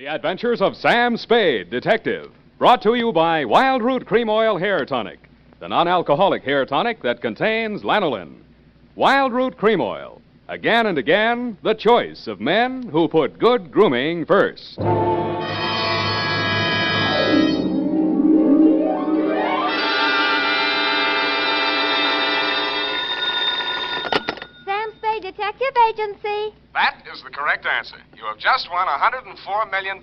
The Adventures of Sam Spade, Detective. Brought to you by Wild Root Cream Oil Hair Tonic, the non-alcoholic hair tonic that contains lanolin. Wild Root Cream Oil. Again and again, the choice of men who put good grooming first. Sam Spade Detective Agency. That is the correct answer. You have just won $104 million,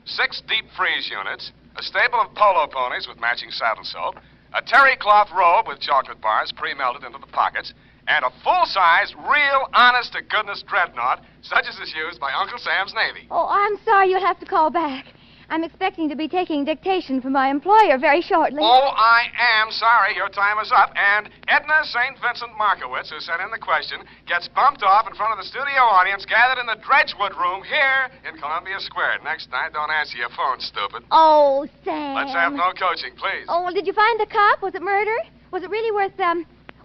6 deep freeze units, a stable of polo ponies with matching saddle soap, a terry cloth robe with chocolate bars pre-melted into the pockets, and a full-size, real, honest-to-goodness dreadnought, such as is used by Uncle Sam's Navy. Oh, I'm sorry you'll have to call back. I'm expecting to be taking dictation from my employer very shortly. Oh, I am sorry. Your time is up. And Edna St. Vincent Markowitz, who sent in the question, gets bumped off in front of the studio audience gathered in the Dredgewood Room here in Columbia Square. Next night, don't answer your phone, stupid. Oh, Sam. Let's have no coaching, please. Oh, well, did you find the cup? Was it murder? Was it really worth,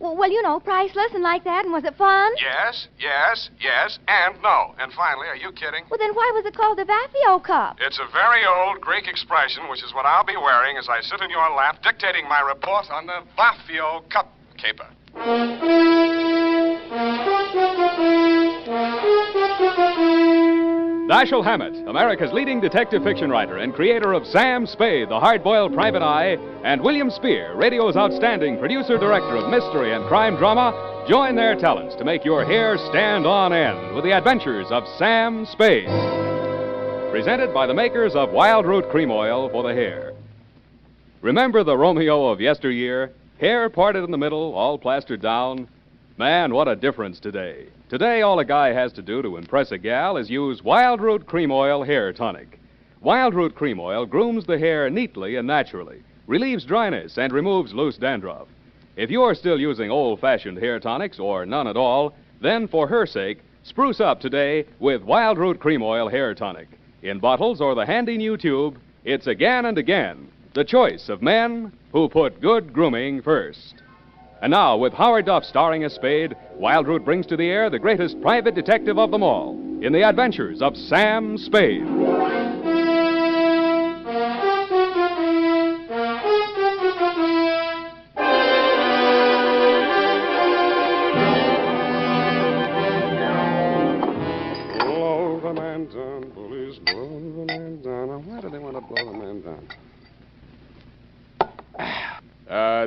well, you know, priceless and like that, and was it fun? Yes, and no. And finally, are you kidding? Well, then why was it called the Vaphio Cup? It's a very old Greek expression, which is what I'll be wearing as I sit in your lap dictating my report on the Vaphio Cup Caper. Dashiell Hammett, America's leading detective fiction writer and creator of Sam Spade, the hard-boiled private eye, and William Spear, radio's outstanding producer-director of mystery and crime drama, join their talents to make your hair stand on end with the adventures of Sam Spade. Presented by the makers of Wild Root Cream Oil for the hair. Remember the Romeo of yesteryear? Hair parted in the middle, all plastered down? Man, what a difference today. Today, all a guy has to do to impress a gal is use Wild Root Cream Oil Hair Tonic. Wild Root Cream Oil grooms the hair neatly and naturally, relieves dryness, and removes loose dandruff. If you're still using old-fashioned hair tonics or none at all, then for her sake, spruce up today with Wild Root Cream Oil Hair Tonic. In bottles or the handy new tube, it's again and again the choice of men who put good grooming first. And now, with Howard Duff starring as Spade, Wild Root brings to the air the greatest private detective of them all in the adventures of Sam Spade. Blow the man down, police, blow the man down. Now, why do they want to blow the man down?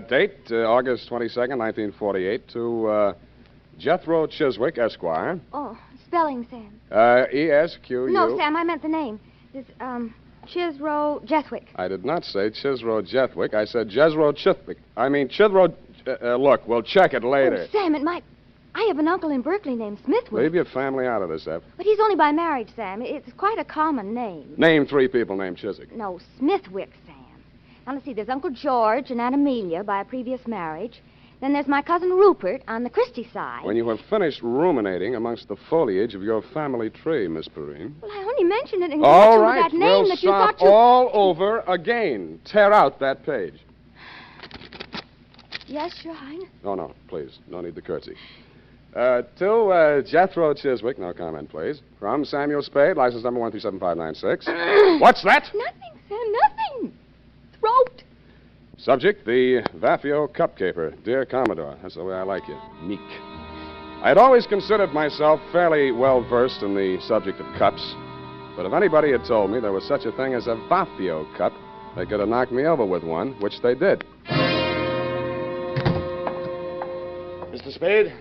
Date, August 22nd, 1948, to Jethro Chiswick, Esquire. Oh, spelling, Sam. E-S-Q-U... No, Sam, I meant the name. It's, Chisro Jethwick. I did not say Chisro Jethwick. I said Jezro Chithwick. I mean, Chithro... look, we'll check it later. Oh, Sam, it might... I have an uncle in Berkeley named Smithwick. Leave your family out of this, Eph. But he's only by marriage, Sam. It's quite a common name. Name 3 people named Chiswick. No, Smithwick, Sam. Now, let's see. There's Uncle George and Aunt Amelia by a previous marriage. Then there's my cousin Rupert on the Christie side. When you have finished ruminating amongst the foliage of your family tree, Miss Perrine. Well, I only mentioned it in All connection right, with that name we'll that you start thought you... all over again. Tear out that page. Yes, Your Highness. Oh, no, please. No need to curtsy. To Jethro Chiswick, no comment, please. From Samuel Spade, license number 1375596. What's that? Nothing, Sam, nothing. Throat. Subject, the Vaphio Cup Caper. Dear Commodore, that's the way I like you. Meek. I had always considered myself fairly well-versed in the subject of cups, but if anybody had told me there was such a thing as a Vaphio Cup, they could have knocked me over with one, which they did. Mr. Spade?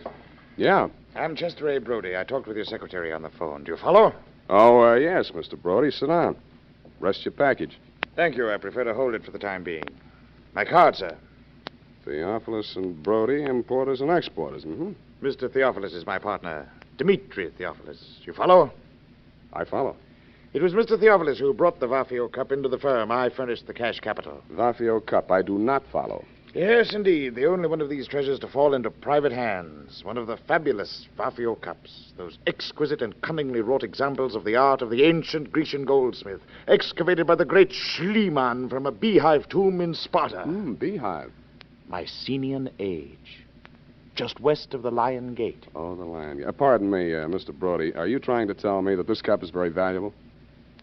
Yeah. I'm Chester A. Brody. I talked with your secretary on the phone. Do you follow? Oh, yes, Mr. Brody. Sit down. Rest your package. Thank you. I prefer to hold it for the time being. My card, sir. Theophilus and Brody, importers and exporters. Mm-hmm. Mr. Theophilus is my partner, Dmitri Theophilus. You follow? I follow. It was Mr. Theophilus who brought the Vaphio Cup into the firm. I furnished the cash capital. Vaphio Cup. I do not follow. Yes, indeed. The only one of these treasures to fall into private hands. One of the fabulous Vaphio Cups. Those exquisite and cunningly wrought examples of the art of the ancient Grecian goldsmith, excavated by the great Schliemann from a beehive tomb in Sparta. Beehive. Mycenaean age. Just west of the Lion Gate. Oh, the Lion Gate. Pardon me, Mr. Brody. Are you trying to tell me that this cup is very valuable?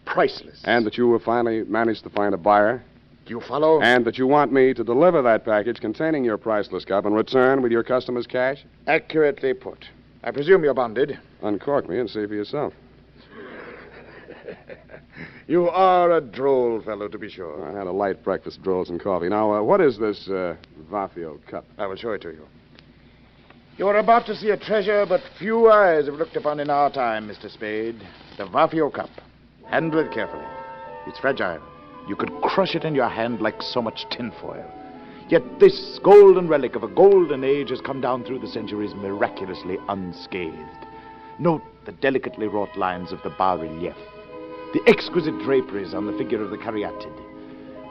priceless. And that you will finally manage to find a buyer. Do you follow? And that you want me to deliver that package containing your priceless cup and return with your customer's cash? Accurately put. I presume you're bonded. Uncork me and see for yourself. You are a droll fellow, to be sure. I had a light breakfast, rolls and coffee. Now, what is this Vaphio Cup? I will show it to you. You are about to see a treasure but few eyes have looked upon in our time, Mr. Spade. The Vaphio Cup. Handle it carefully. It's fragile. You could crush it in your hand like so much tinfoil. Yet this golden relic of a golden age has come down through the centuries miraculously unscathed. Note the delicately wrought lines of the bas-relief, the exquisite draperies on the figure of the caryatid,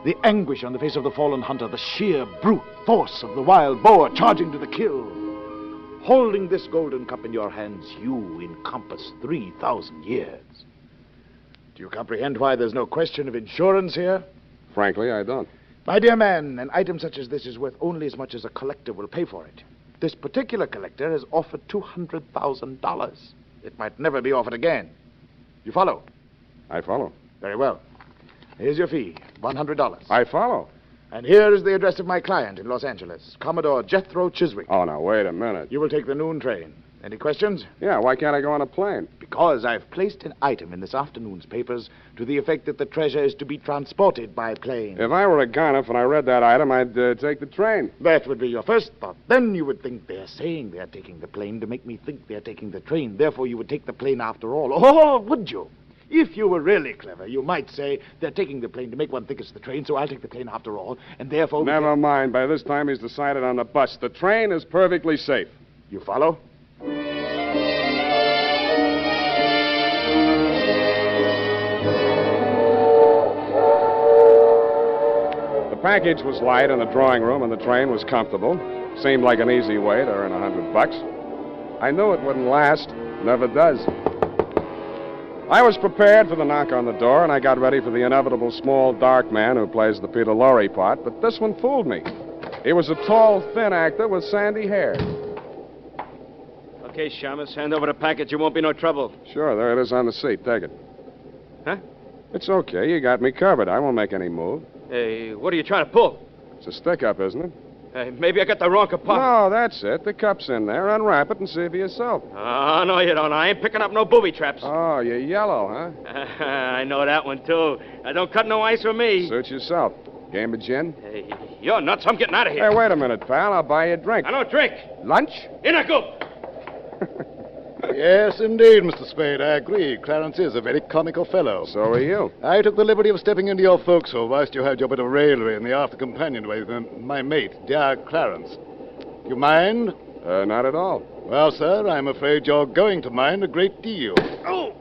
the anguish on the face of the fallen hunter, the sheer brute force of the wild boar charging to the kill. Holding this golden cup in your hands, you encompass 3,000 years. Do you comprehend why there's no question of insurance here? Frankly, I don't. My dear man, an item such as this is worth only as much as a collector will pay for it. This particular collector has offered $200,000. It might never be offered again. You follow? I follow. Very well. Here's your fee, $100. I follow. And here is the address of my client in Los Angeles, Commodore Jethro Chiswick. Oh, now, wait a minute. You will take the noon train. Any questions? Yeah, why can't I go on a plane? Because I've placed an item in this afternoon's papers to the effect that the treasure is to be transported by plane. If I were a gonif and I read that item, I'd take the train. That would be your first thought. Then you would think they're saying they're taking the plane to make me think they're taking the train. Therefore, you would take the plane after all. Oh, would you? If you were really clever, you might say they're taking the plane to make one think it's the train, so I'll take the plane after all, and therefore... Never mind. By this time, he's decided on the bus. The train is perfectly safe. You follow? The package was light in the drawing room, and the train was comfortable. Seemed like an easy way to earn $100. I knew it wouldn't last. Never does. I was prepared for the knock on the door, and I got ready for the inevitable small, dark man who plays the Peter Lorre part, but this one fooled me. He was a tall, thin actor with sandy hair. Okay, Shamus, hand over the package. It won't be no trouble. Sure, there it is on the seat. Take it. Huh? It's okay. You got me covered. I won't make any move. Hey, what are you trying to pull? It's a stick-up, isn't it? Hey, maybe I got the wrong compartment. No, that's it. The cup's in there. Unwrap it and see for yourself. Oh, no, you don't. I ain't picking up no booby traps. Oh, you're yellow, huh? I know that one, too. Don't cut no ice with me. Suit yourself. Game of gin? Hey, you're nuts. I'm getting out of here. Hey, wait a minute, pal. I'll buy you a drink. I don't drink. Lunch? In I go. Yes, indeed, Mr. Spade. I agree. Clarence is a very comical fellow. So are you. I took the liberty of stepping into your forecastle whilst you had your bit of raillery in the after companionway with my mate, dear Clarence. You mind? Not at all. Well, sir, I'm afraid you're going to mind a great deal. Oh!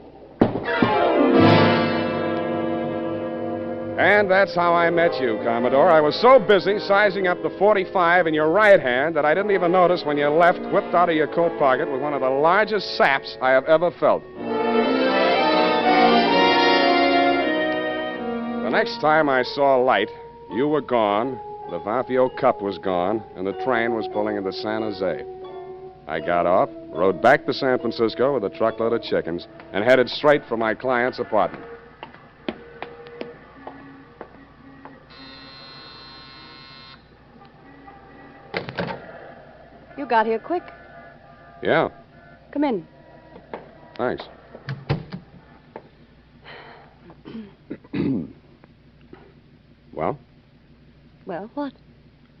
And that's how I met you, Commodore. I was so busy sizing up the .45 in your right hand that I didn't even notice when you left, whipped out of your coat pocket with one of the largest saps I have ever felt. The next time I saw light, you were gone, the Vaphio Cup was gone, and the train was pulling into San Jose. I got off, rode back to San Francisco with a truckload of chickens, and headed straight for my client's apartment. You got here quick. Yeah, Come in. thanks. Well, Well, what?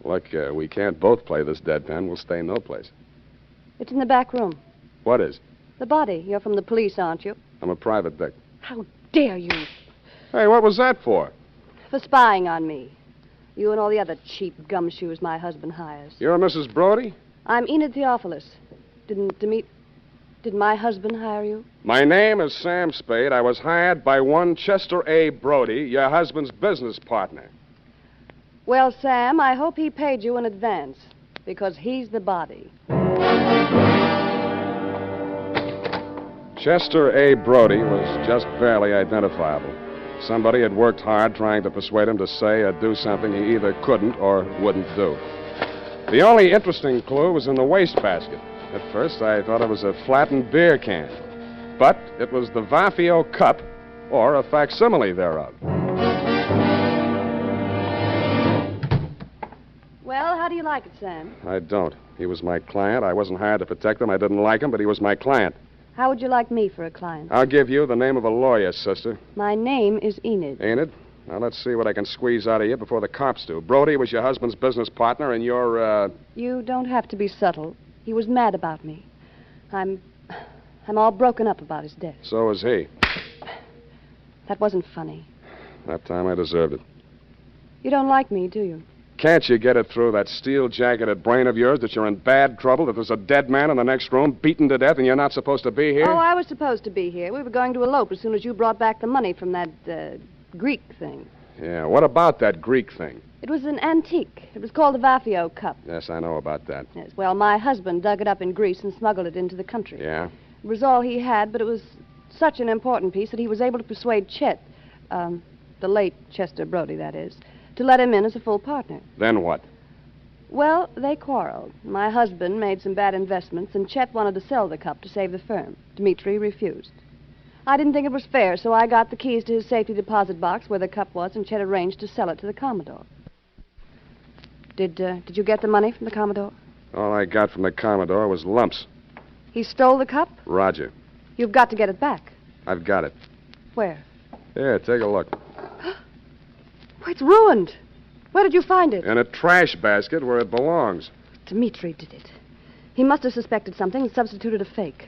look, we can't both play this deadpan. We'll stay no place. It's in the back room. What is? The body. You're from the police, aren't you? I'm a private dick. How dare you? Hey, what was that for? For spying on me. You and all the other cheap gumshoes my husband hires. You're Mrs. Brody? I'm Enid Theophilus. Did my husband hire you? My name is Sam Spade. I was hired by one Chester A. Brody, your husband's business partner. Well, Sam, I hope he paid you in advance, because he's the body. Chester A. Brody was just barely identifiable. Somebody had worked hard trying to persuade him to say or do something he either couldn't or wouldn't do. The only interesting clue was in the wastebasket. At first, I thought it was a flattened beer can. But it was the Vaphio Cup or a facsimile thereof. Well, how do you like it, Sam? I don't. He was my client. I wasn't hired to protect him. I didn't like him, but he was my client. How would you like me for a client? I'll give you the name of a lawyer, sister. My name is Enid. Ain't it? Now, let's see what I can squeeze out of you before the cops do. Brody was your husband's business partner, and you're, You don't have to be subtle. He was mad about me. I'm all broken up about his death. So is he. That wasn't funny. That time I deserved it. You don't like me, do you? Can't you get it through that steel-jacketed brain of yours that you're in bad trouble, that there's a dead man in the next room, beaten to death, and you're not supposed to be here? Oh, I was supposed to be here. We were going to elope as soon as you brought back the money from that, Greek thing. Yeah, what about that Greek thing? It was an antique. It was called the Vaphio Cup. Yes, I know about that. Yes, well, my husband dug it up in Greece and smuggled it into the country. Yeah? It was all he had, but it was such an important piece that he was able to persuade Chet, the late Chester Brody, that is, to let him in as a full partner. Then what? Well, they quarreled. My husband made some bad investments, and Chet wanted to sell the cup to save the firm. Dmitri refused. I didn't think it was fair, so I got the keys to his safety deposit box where the cup was, and Chet arranged to sell it to the Commodore. Did you get the money from the Commodore? All I got from the Commodore was lumps. He stole the cup? Roger. You've got to get it back. I've got it. Where? Here, take a look. Oh, it's ruined. Where did you find it? In a trash basket where it belongs. Dmitri did it. He must have suspected something and substituted a fake.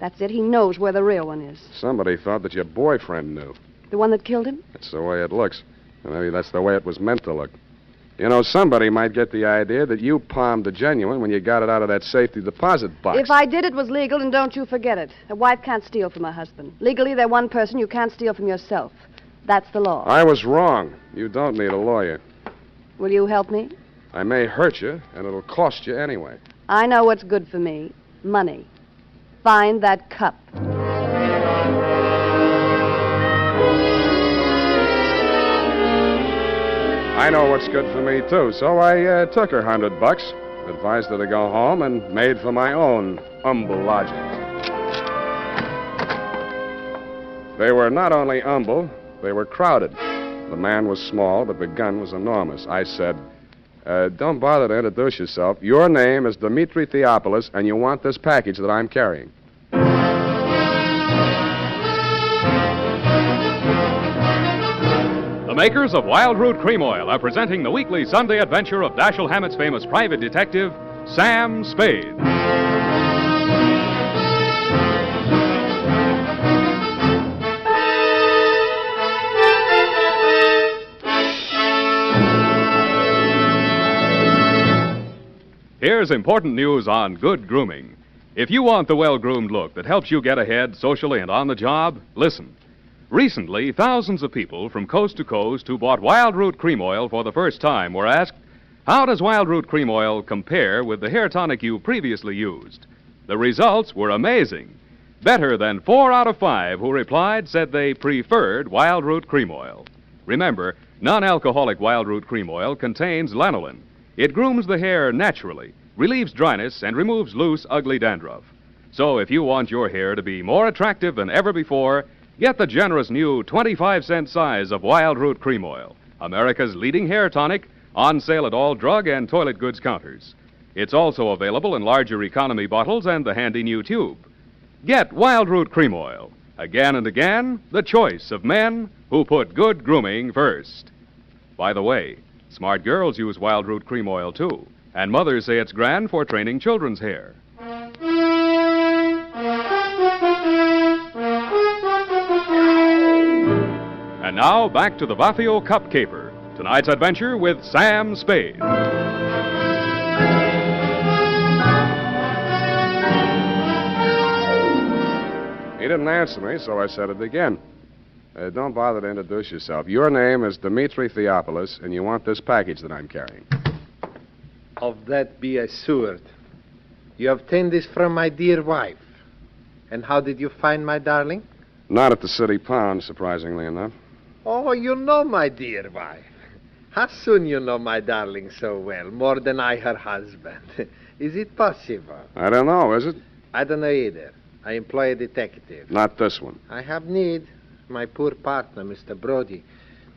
That's it. He knows where the real one is. Somebody thought that your boyfriend knew. The one that killed him? That's the way it looks. And maybe that's the way it was meant to look. You know, somebody might get the idea that you palmed the genuine when you got it out of that safety deposit box. If I did, it was legal, and don't you forget it. A wife can't steal from her husband. Legally, they're one person. You can't steal from yourself. That's the law. I was wrong. You don't need a lawyer. Will you help me? I may hurt you, and it'll cost you anyway. I know what's good for me. Money. Find that cup. I know what's good for me, too, so I took her $100, advised her to go home, and made for my own humble lodging. They were not only humble, they were crowded. The man was small, but the gun was enormous. I said, don't bother to introduce yourself. Your name is Dmitri Theopolis, and you want this package that I'm carrying. The makers of Wild Root Cream Oil are presenting the weekly Sunday adventure of Dashiell Hammett's famous private detective, Sam Spade. Here's important news on good grooming. If you want the well-groomed look that helps you get ahead socially and on the job, listen. Recently, thousands of people from coast to coast who bought Wild Root Cream Oil for the first time were asked, how does Wild Root Cream Oil compare with the hair tonic you previously used? The results were amazing. Better than 4 out of 5 who replied said they preferred Wild Root Cream Oil. Remember, non-alcoholic Wild Root Cream Oil contains lanolin. It grooms the hair naturally, relieves dryness, and removes loose, ugly dandruff. So if you want your hair to be more attractive than ever before, get the generous new 25-cent size of Wild Root Cream Oil, America's leading hair tonic, on sale at all drug and toilet goods counters. It's also available in larger economy bottles and the handy new tube. Get Wild Root Cream Oil. Again and again, the choice of men who put good grooming first. By the way, smart girls use Wild Root Cream Oil, too, and mothers say it's grand for training children's hair. And now, back to the Vaphio Cup Caper. Tonight's adventure with Sam Spade. He didn't answer me, so I said it again. Don't bother to introduce yourself. Your name is Dmitri Theopolis, and you want this package that I'm carrying. Of that be assured. You obtained this from my dear wife. And how did you find my darling? Not at the city pound, surprisingly enough. Oh, you know my dear wife. How soon you know my darling so well, more than I her husband? Is it possible? I don't know, is it? I don't know either. I employ a detective. Not this one. I have need. My poor partner, Mr. Brody.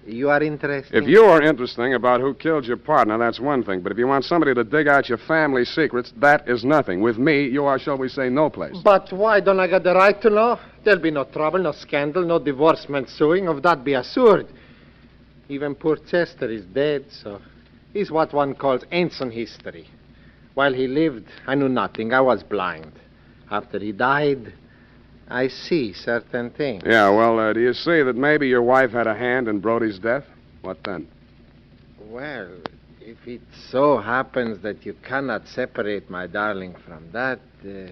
You are interested? If you are interesting about who killed your partner, that's one thing. But if you want somebody to dig out your family secrets, that is nothing. With me, you are, shall we say, no place. But why don't I get the right to know? There'll be no trouble, no scandal, no divorcement suing. Of that be assured. Even poor Chester is dead, so he's what one calls ancient history. While he lived, I knew nothing. I was blind. After he died, I see certain things. Yeah, well, do you see that maybe your wife had a hand in Brody's death? What then? Well, if it so happens that you cannot separate my darling from that, do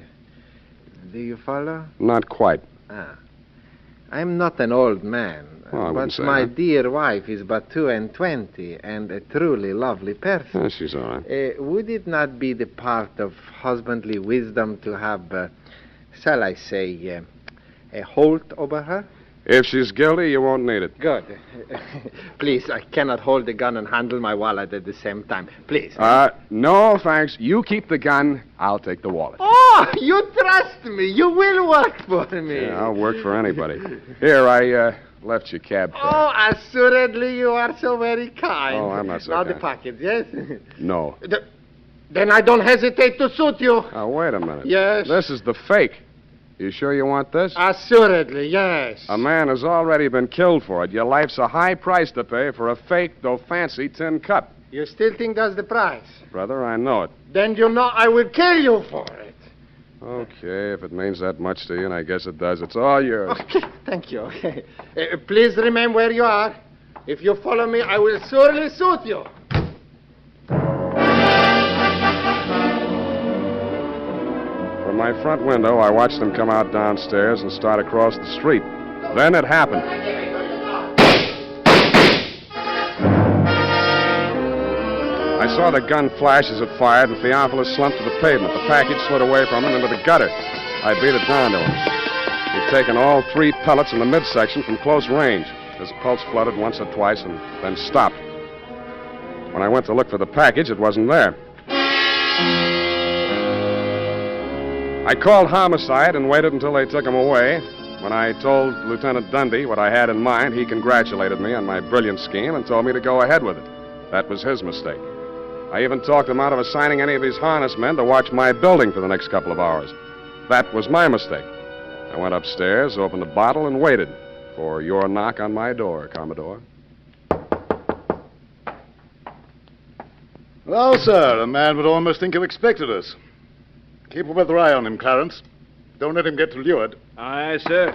you follow? Not quite. Ah. I'm not an old man, Well, I wouldn't but say my that. dear wife is but 22 and a truly lovely person. Yeah, she's all right. Would it not be the part of husbandly wisdom to have, shall I say, a hold over her? If she's guilty, you won't need it. Good. Please, I cannot hold the gun and handle my wallet at the same time. Please. No, thanks. You keep the gun. I'll take the wallet. Oh, you trust me. You will work for me. Yeah, I'll work for anybody. Here, I left your cab fare. Oh, assuredly you are so very kind. Oh, I'm not so Now kind. the package, yes? No. Then I don't hesitate to suit you. Oh, wait a minute. Yes? This is the fake. You sure you want this? Assuredly, yes. A man has already been killed for it. Your life's a high price to pay for a fake, though fancy, tin cup. You still think that's the price? Brother, I know it. Then you know I will kill you for it. Okay, if it means that much to you, and I guess it does, it's all yours. Okay, thank you. Please remain where you are. If you follow me, I will surely suit you. From my front window, I watched them come out downstairs and start across the street. Then it happened. I saw the gun flash as it fired, and Theophilus slumped to the pavement. The package slid away from him into the gutter. I beat it down to him. He'd taken all 3 pellets in the midsection from close range. His pulse fluttered once or twice and then stopped. When I went to look for the package, it wasn't there. I called homicide and waited until they took him away. When I told Lieutenant Dundee what I had in mind, he congratulated me on my brilliant scheme and told me to go ahead with it. That was his mistake. I even talked him out of assigning any of his harness men to watch my building for the next couple of hours. That was my mistake. I went upstairs, opened the bottle, and waited for your knock on my door, Commodore. Well, sir, a man would almost think you expected us. Keep a weather eye on him, Clarence. Don't let him get lured. Aye, sir.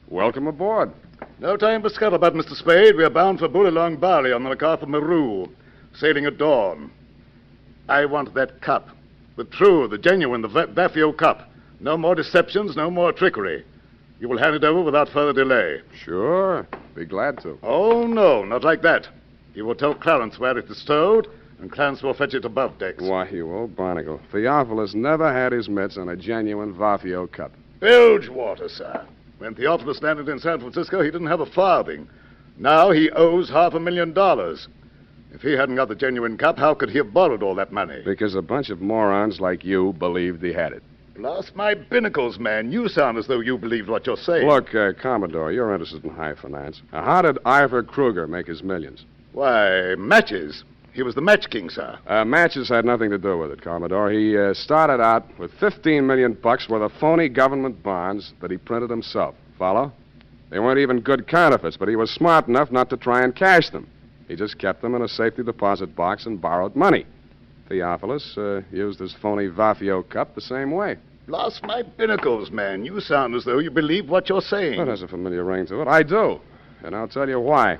Welcome aboard. No time for scuttlebutt, Mr. Spade. We are bound for Bullylong Bali on the MacArthur Maru, sailing at dawn. I want that cup. The true, the genuine, the Vaphio Cup. No more deceptions, no more trickery. You will hand it over without further delay. Sure. Be glad to. Oh, no, not like that. You will tell Clarence where it is stowed, and Clarence will fetch it above decks. Why, you old barnacle. Theophilus never had his mitts on a genuine Vaphio Cup. Bilge water, sir. When Theophilus landed in San Francisco, he didn't have a farthing. Now he owes $500,000. If he hadn't got the genuine cup, how could he have borrowed all that money? Because a bunch of morons like you believed he had it. Blast my binnacles, man. You sound as though you believed what you're saying. Look, Commodore, you're interested in high finance. How did Ivor Kruger make his millions? Why, matches. He was the match king, sir. Matches had nothing to do with it, Commodore. He started out with $15 million worth of phony government bonds that he printed himself. Follow? They weren't even good counterfeits, but he was smart enough not to try and cash them. He just kept them in a safety deposit box and borrowed money. Theophilus used his phony Vaphio Cup the same way. Blast my binnacles, man. You sound as though you believe what you're saying. That has a familiar ring to it. I do. And I'll tell you why.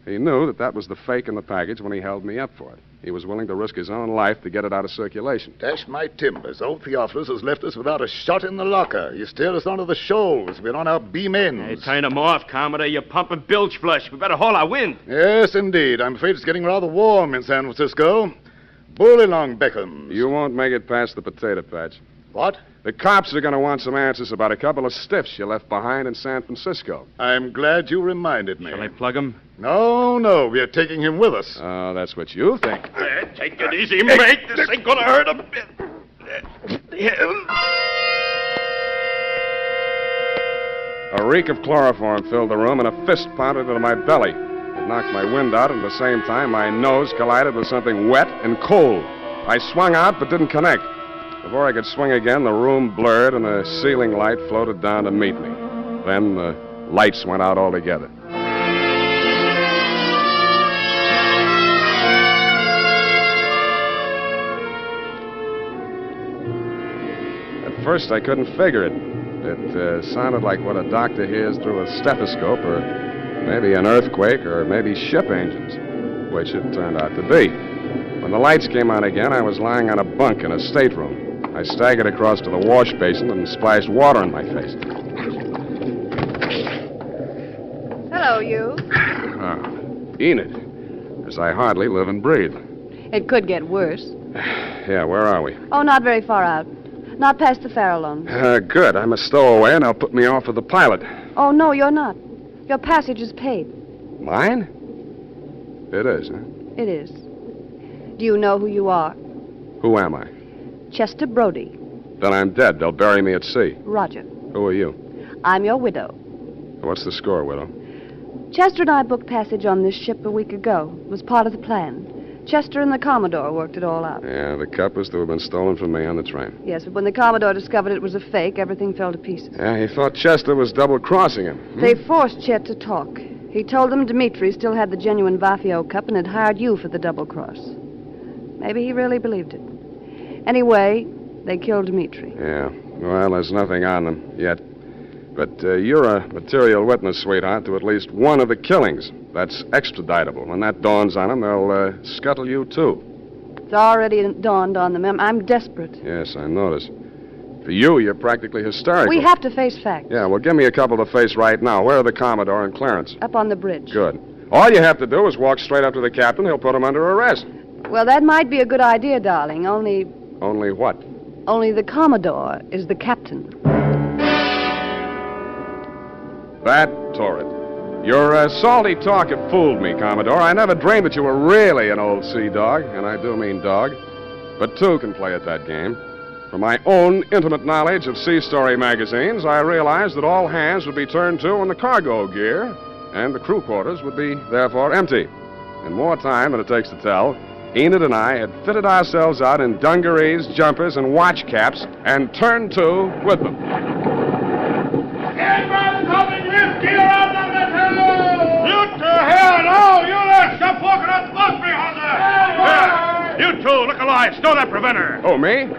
He knew that was the fake in the package when he held me up for it. He was willing to risk his own life to get it out of circulation. Dash my timbers. Old Theophilus has left us without a shot in the locker. He steered us onto the shoals. We're on our beam ends. Hey, turn him off, Commodore. You're pumping bilge flush. We better haul our wind. Yes, indeed. I'm afraid it's getting rather warm in San Francisco. Bullylong beckons. You won't make it past the potato patch. What? The cops are going to want some answers about a couple of stiffs you left behind in San Francisco. I'm glad you reminded me. Shall I plug him? No, we are taking him with us. Oh, that's what you think. Take it easy, mate. This ain't gonna hurt a bit. A reek of chloroform filled the room, and a fist pounded into my belly. It knocked my wind out, and at the same time, my nose collided with something wet and cold. I swung out, but didn't connect. Before I could swing again, the room blurred, and a ceiling light floated down to meet me. Then the lights went out altogether. At first, I couldn't figure it. It sounded like what a doctor hears through a stethoscope, or maybe an earthquake, or maybe ship engines, which it turned out to be. When the lights came on again, I was lying on a bunk in a stateroom. I staggered across to the wash basin and splashed water in my face. Hello, you. Enid, as I hardly live and breathe. It could get worse. Yeah, where are we? Oh, not very far out. Not past the Farallons. Good. I'm a stowaway, and they'll put me off with the pilot. Oh, no, you're not. Your passage is paid. Mine? It is, huh? It is. Do you know who you are? Who am I? Chester Brody. Then I'm dead. They'll bury me at sea. Roger. Who are you? I'm your widow. What's the score, widow? Chester and I booked passage on this ship a week ago. It was part of the plan. Chester and the Commodore worked it all out. Yeah, the cup was to have been stolen from me on the train. Yes, but when the Commodore discovered it was a fake, everything fell to pieces. Yeah, he thought Chester was double-crossing him. They forced Chet to talk. He told them Dmitri still had the genuine Vaphio Cup and had hired you for the double cross. Maybe he really believed it. Anyway, they killed Dmitri. Yeah, well, there's nothing on them yet. But you're a material witness, sweetheart, to at least one of the killings. That's extraditable. When that dawns on them, they'll scuttle you, too. It's already dawned on them. I'm desperate. Yes, I notice. For you, you're practically hysterical. We have to face facts. Yeah, well, give me a couple to face right now. Where are the Commodore and Clarence? Up on the bridge. Good. All you have to do is walk straight up to the captain. He'll put him under arrest. Well, that might be a good idea, darling, only... Only what? Only the Commodore is the captain. That tore it. Your salty talk had fooled me, Commodore. I never dreamed that you were really an old sea dog, and I do mean dog. But two can play at that game. From my own intimate knowledge of sea story magazines, I realized that all hands would be turned to on the cargo gear, and the crew quarters would be, therefore, empty. In more time than it takes to tell, Enid and I had fitted ourselves out in dungarees, jumpers, and watch caps, and turned to with them. Anybody coming lift gear out on the hill? You to hell, no! You there, stop walking up the bus behind there! You two, look alive. Stow that preventer. Oh, me?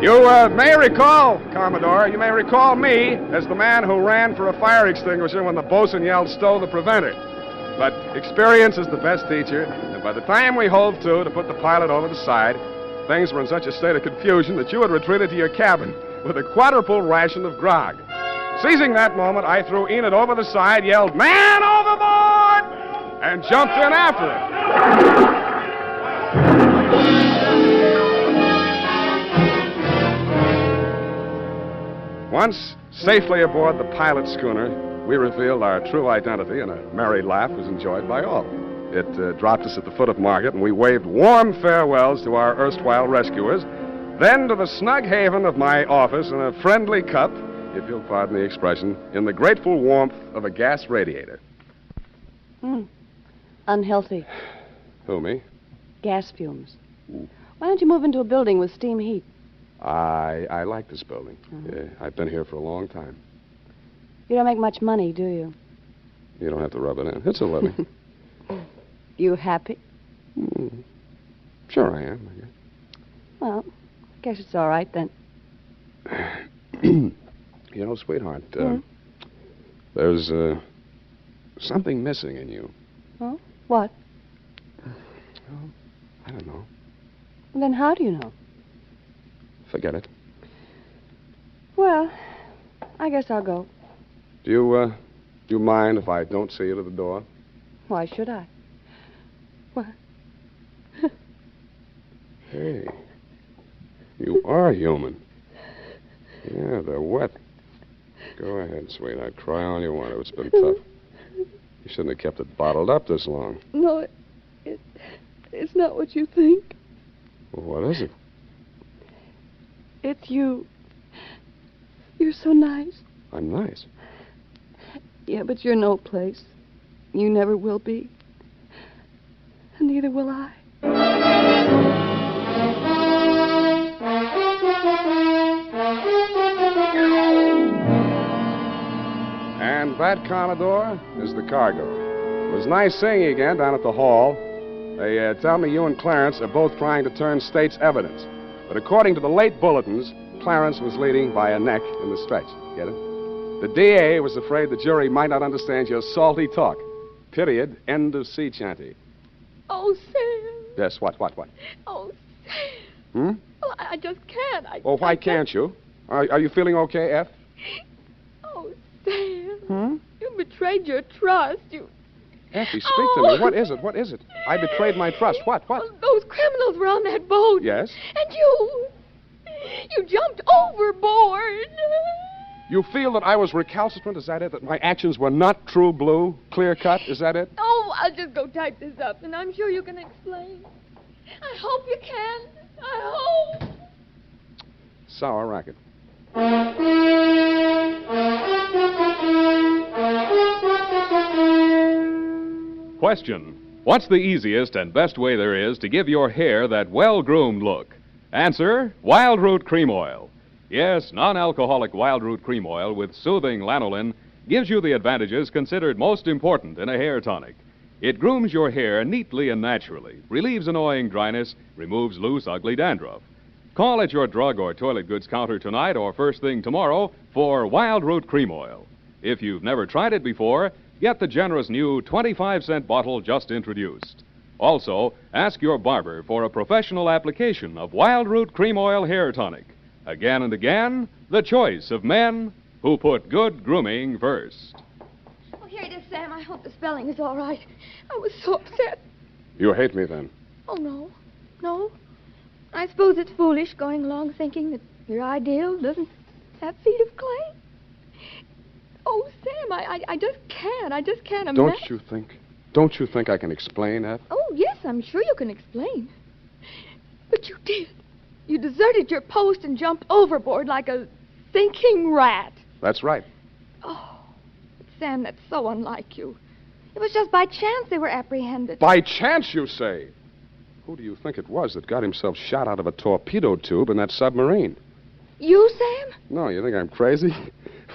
You may recall, Commodore, you may recall me as the man who ran for a fire extinguisher when the bosun yelled, stow the preventer. But experience is the best teacher, and by the time we hove to put the pilot over the side, things were in such a state of confusion that you had retreated to your cabin with a quadruple ration of grog. Seizing that moment, I threw Enid over the side, yelled, "Man overboard!" and jumped in after it. Once safely aboard the pilot schooner, we revealed our true identity, and a merry laugh was enjoyed by all. It dropped us at the foot of Market, and we waved warm farewells to our erstwhile rescuers, then to the snug haven of my office in a friendly cup, if you'll pardon the expression, in the grateful warmth of a gas radiator. Unhealthy. Who, me? Gas fumes. Why don't you move into a building with steam heat? I like this building. I've been here for a long time. You don't make much money, do you? You don't have to rub it in. It's a living. You happy? Sure I am, I guess. Well, I guess it's all right then. You know, sweetheart, there's something missing in you. Oh? What? Well, I don't know. Then how do you know? Forget it. Well, I guess I'll go. Do you mind if I don't see you to the door? Why should I? What? Hey, you are human. Yeah, they're wet. Go ahead, sweetheart. Cry all you want to. It's been tough. You shouldn't have kept it bottled up this long. No, it's not what you think. Well, what is it? It's you. You're so nice. I'm nice. Yeah, but you're no place. You never will be. And neither will I. And that, Commodore, is the cargo. It was nice seeing you again down at the hall. They tell me you and Clarence are both trying to turn state's evidence. But according to the late bulletins, Clarence was leading by a neck in the stretch. Get it? The DA was afraid the jury might not understand your salty talk. Period. End of sea chanty. Oh, Sam. Yes, what? Oh, Sam. Hmm? Well, I just can't. Oh, why can't you? Are you feeling okay, F? Oh, Sam. Hmm? You betrayed your trust. You... Effie, speak to me. What is it? What is it? I betrayed my trust. What? Well, those criminals were on that boat. Yes? And you jumped overboard. You feel that I was recalcitrant? Is that it? That my actions were not true blue, clear cut? Is that it? Oh, I'll just go type this up, and I'm sure you can explain. I hope you can. I hope. Sour racket. Question. What's the easiest and best way there is to give your hair that well-groomed look? Answer, Wild Root Cream Oil. Yes, non-alcoholic Wild Root Cream Oil with soothing lanolin gives you the advantages considered most important in a hair tonic. It grooms your hair neatly and naturally, relieves annoying dryness, removes loose, ugly dandruff. Call at your drug or toilet goods counter tonight or first thing tomorrow for Wild Root Cream Oil. If you've never tried it before, get the generous new 25-cent bottle just introduced. Also, ask your barber for a professional application of Wild Root Cream Oil Hair Tonic. Again and again, the choice of men who put good grooming first. Oh, here it is, Sam. I hope the spelling is all right. I was so upset. You hate me then? Oh, no. No. I suppose it's foolish going along thinking that your ideal doesn't have feet of clay. Oh, Sam, I just can't. I just can't imagine. Don't you think I can explain that? Oh, yes, I'm sure you can explain. But you did. You deserted your post and jumped overboard like a thinking rat. That's right. Oh, Sam, that's so unlike you. It was just by chance they were apprehended. By chance, you say? Who do you think it was that got himself shot out of a torpedo tube in that submarine? You, Sam? No, you think I'm crazy?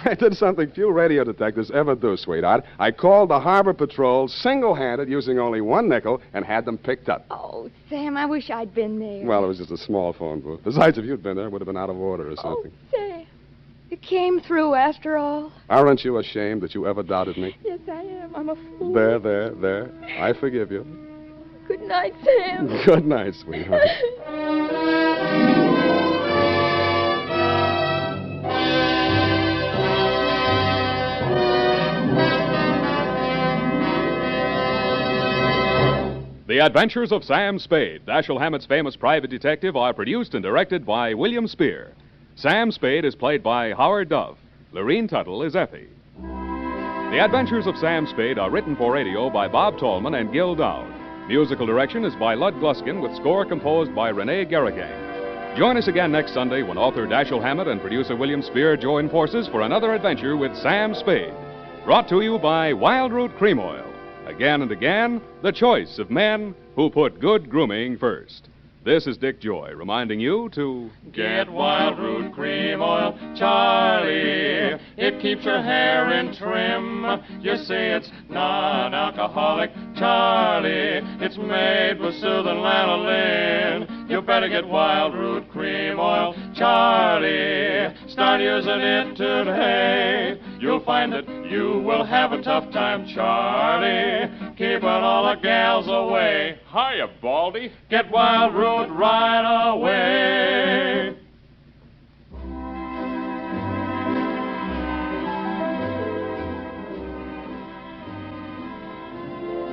I did something few radio detectives ever do, sweetheart. I called the Harbor Patrol single-handed using only one nickel and had them picked up. Oh, Sam, I wish I'd been there. Well, it was just a small phone booth. Besides, if you'd been there, it would have been out of order or something. Oh, Sam, you came through after all. Aren't you ashamed that you ever doubted me? Yes, I am. I'm a fool. There. I forgive you. Good night, Sam. Good night, sweetheart. The Adventures of Sam Spade, Dashiell Hammett's famous private detective, are produced and directed by William Spear. Sam Spade is played by Howard Duff. Lorene Tuttle is Effie. The Adventures of Sam Spade are written for radio by Bob Tallman and Gil Dowd. Musical direction is by Lud Gluskin with score composed by Renee Garrigang. Join us again next Sunday when author Dashiell Hammett and producer William Spear join forces for another adventure with Sam Spade. Brought to you by Wild Root Cream Oil. Again and again, the choice of men who put good grooming first. This is Dick Joy reminding you to get Wild Root Cream Oil, Charlie. It keeps your hair in trim. You say it's non-alcoholic, Charlie. It's made with soothing lanolin. You better get Wild Root Cream Oil, Charlie. Start using it today. You'll find that you will have a tough time, Charlie, keeping all the gals away. Hiya, Baldy. Get Wild Root right away.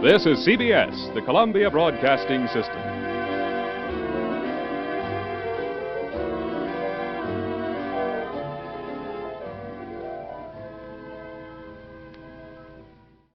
This is CBS, the Columbia Broadcasting System.